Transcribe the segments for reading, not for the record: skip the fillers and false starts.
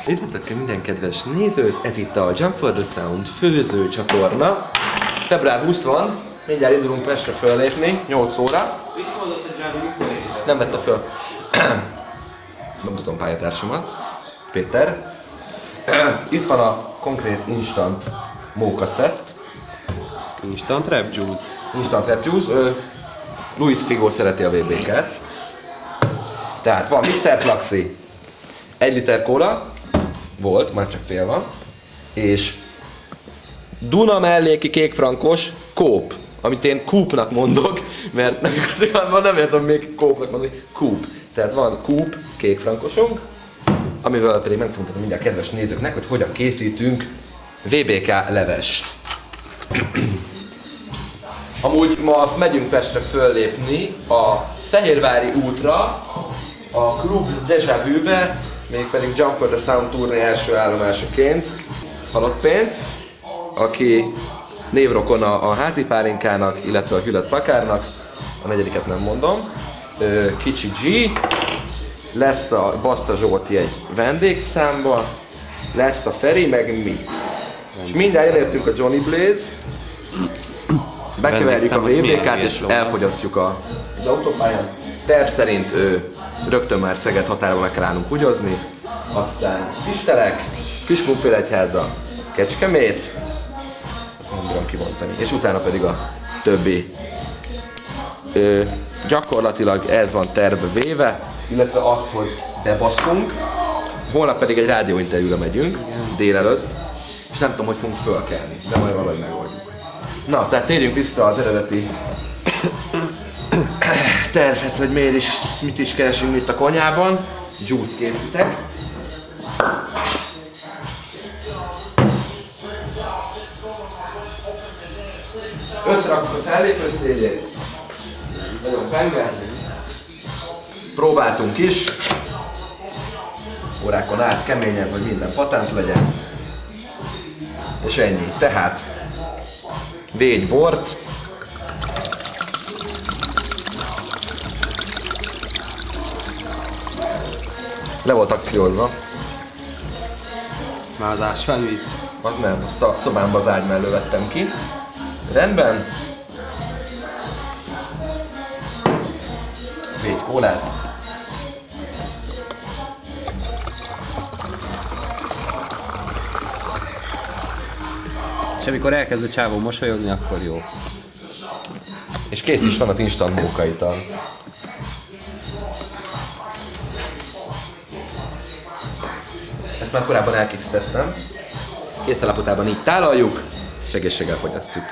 Üdvözlök minden kedves nézőt, ez itt a Jump for the Sound főző csatorna. Február 20 van, mindjárt indulunk Pestre föllépni, 8 óra. Nem vette föl. Nem tudom pályatársamat, Péter. Itt van a konkrét instant mókaszett. Instant Rap Juice. Instant Rap Juice. Luis Figo szereti a VB-ket. Tehát van mixer flaxi, 1 liter kóla, volt, már csak fél van, és Duna melléki kékfrankos kóp, amit én kúpnak mondok, mert nem értem még kópnak mondani, kúp. Tehát van kúp kékfrankosunk, amivel pedig megmutatom mindjárt kedves nézőknek, hogy hogyan készítünk VBK levest. Amúgy ma megyünk Pestre föllépni a Szehérvári útra, a Klub Déjà Vu-be, mégpedig Jump for the Sound turné első állomásaként Halott Pénz, aki névrokona a Házi Pálinkának, illetve a Hület Pakárnak, a negyediket nem mondom, Kicsi G, lesz a Baszta Zsolti egy vendégszámba, lesz a Feri, meg mi. És mindjárt elértünk a Johnny Blaze, bekeverjük a VBK-t és elfogyasztjuk az autópályán. Terv szerint rögtön már Szeged határon meg kell állnunk húgyozni, aztán Kistelek, Kiskunfélegyháza, Kecskemét, azt nem bírom kibontani, és utána pedig a többi. Gyakorlatilag ez van tervbe véve, illetve az, hogy bebasszunk, holnap pedig egy rádióinterjúra megyünk, délelőtt, és nem tudom, hogy fogunk fölkelni, de majd valahogy megoldjuk. Na, tehát térjünk vissza az eredeti tervhez, hogy miért is, mit is keresünk itt a konyhában. Juice készítek. Összerakjuk a fellépő céljét. Nagyon penge. Próbáltunk is. Órákon át keményebb, hogy minden patent legyen. És ennyi. Tehát végy bort. Le volt akciózva. Már az ásványvíz? Az nem, azt a szobámba az ágy mellől vettem ki. Rendben. Végy kólát. És amikor elkezd a csávó mosolyogni, akkor jó. És kész is van az instant mókaital. Ezt már korábban elkészítettem. Készalapotában így tálaljuk, és egészséggel fogyasszuk.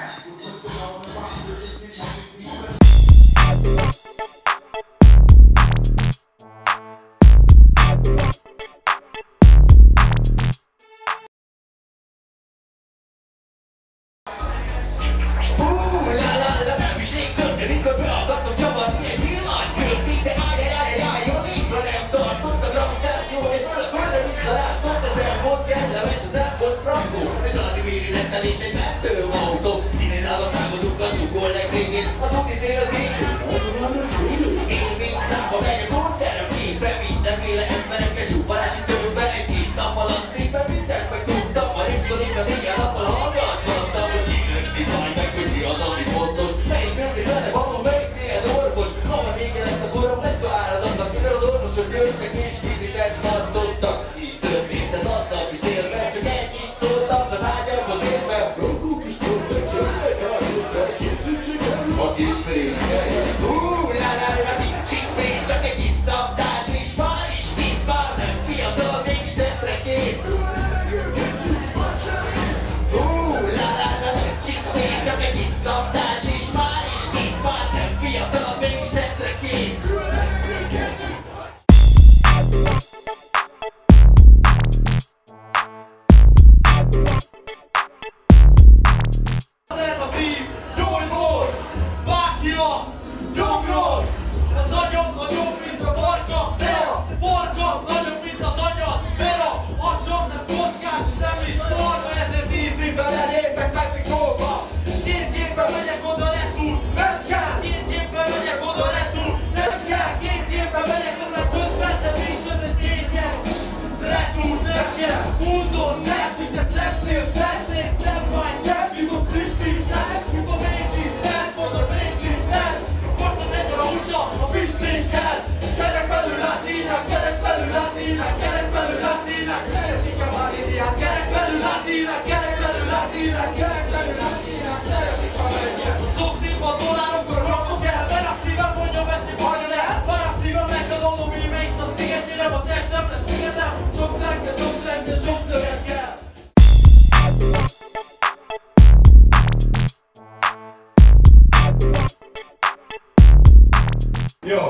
És egy mentőautó színezálva szágodunk a dugó legvégén. Az úti cél én mint számba megyek útterem képbe. Mindenféle emberekkel zsúfalási tömve. Egy-két nap alatt szépen mindent megtudtam. A ripsztorikat éjjel nappal hallgathattam. Hogy kinek mi baj meg, hogy mi az, ami fontos. Melyik nőni vele való, melyik milyen orvos. Hamar vége lett a korom, lett a áradatnak. Mikor az orvosok jöttek és vizitet tartottak. Így történt ez aznap is délben. Csak ennyit szóltam az ágyamhoz érve. Jó.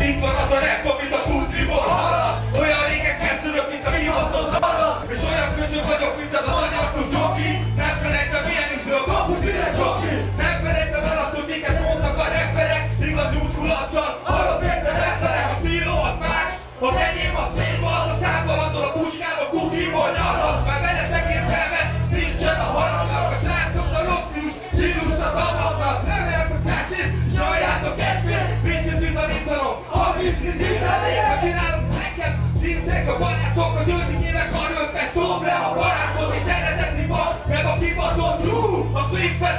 Itt van az a rap, amit a countryból hallasz. Olyan régen kezdődök, mint a mi hasznod hallasz. És olyan köcsög vagyok, mint az a nagyarcú Csoki. Nem felejtem milyen ügyző a kapuszíne Csoki. Nem felejtem el azt, hogy miket mondtak a rapperek. Igazi útkulaccal, arra percet rapperek. A stíló az más, az enyém a szélva. Az a számban adol a puskába, kukiból nyarhat. Már veletek értelme, nincsen a haragnak. A srácok a rossz stílusra tapadnak. Nem lehet a társít, sajjátok eszmél. Mit bizonyítanom, a bizonyít elején. Ha csinálok neked, nincsenek a barátok. A győzik évek karöltve, szólj le a barátod. Itt eredeti van, meg a kibaszott rú. A flip-et